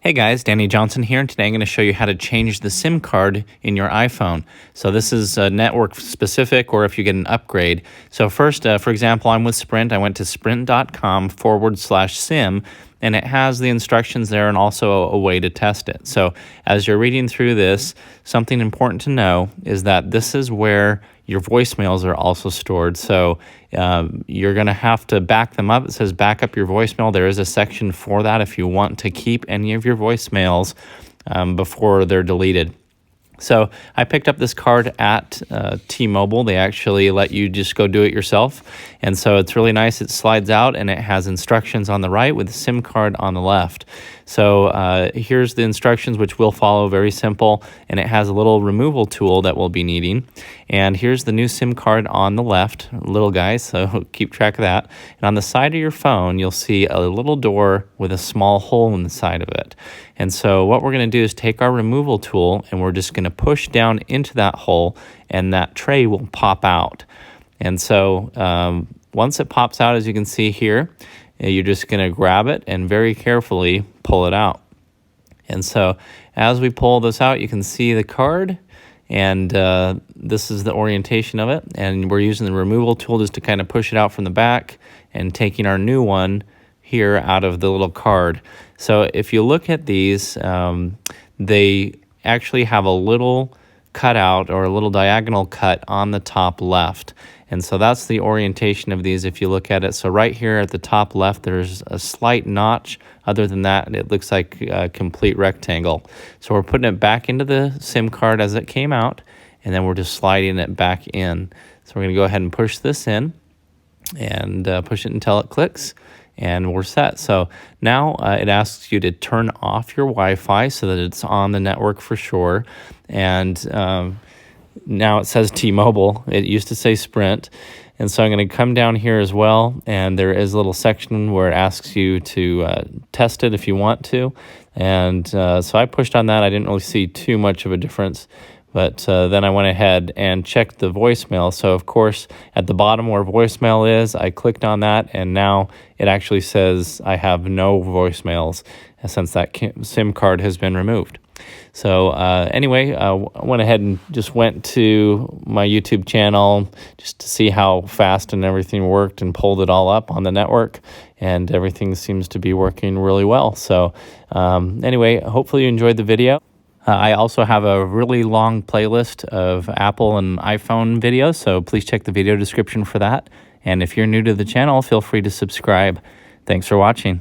Hey guys, Danny Johnson here, and today I'm going to show you how to change the SIM card in your iPhone. So this is network specific, or if you get an upgrade. So first, for example, I'm with Sprint. I went to sprint.com/SIM, and it has the instructions there and also a way to test it. So as you're reading through this, something important to know is that this is where your voicemails are also stored. So you're going to have to back them up. It says back up your voicemail. There is a section for that if you want to keep any of your voicemails before they're deleted. So I picked up this card at T-Mobile. They actually let you just go do it yourself. And so it's really nice. It slides out and it has instructions on the right with the SIM card on the left. So here's the instructions, which we'll follow, very simple. And it has a little removal tool that we'll be needing. And here's the new SIM card on the left, little guy, so keep track of that. And on the side of your phone, you'll see a little door with a small hole in the side of it. And so what we're going to do is take our removal tool and we're just going to push down into that hole, and that tray will pop out. And so once it pops out, as you can see here, you're just going to grab it and very carefully pull it out. And so as we pull this out, you can see the card, and this is the orientation of it. And we're using the removal tool just to kind of push it out from the back and taking our new one here out of the little card. So if you look at these, they actually have a little cutout or a little diagonal cut on the top left. And so that's the orientation of these if you look at it. So right here at the top left, there's a slight notch. Other than that, it looks like a complete rectangle. So we're putting it back into the SIM card as it came out, and then we're just sliding it back in. So we're going to go ahead and push this in and push it until it clicks, and we're set. So now it asks you to turn off your Wi-Fi so that it's on the network for sure. And now it says T-Mobile. It used to say Sprint. And so I'm going to come down here as well, and there is a little section where it asks you to test it if you want to. And so I pushed on that. I didn't really see too much of a difference. But then I went ahead and checked the voicemail. So, of course, at the bottom where voicemail is, I clicked on that, and now it actually says I have no voicemails since that SIM card has been removed. So anyway, I went ahead and just went to my YouTube channel just to see how fast and everything worked and pulled it all up on the network, and everything seems to be working really well. So anyway, hopefully you enjoyed the video. I also have a really long playlist of Apple and iPhone videos, so please check the video description for that. And if you're new to the channel, feel free to subscribe. Thanks for watching.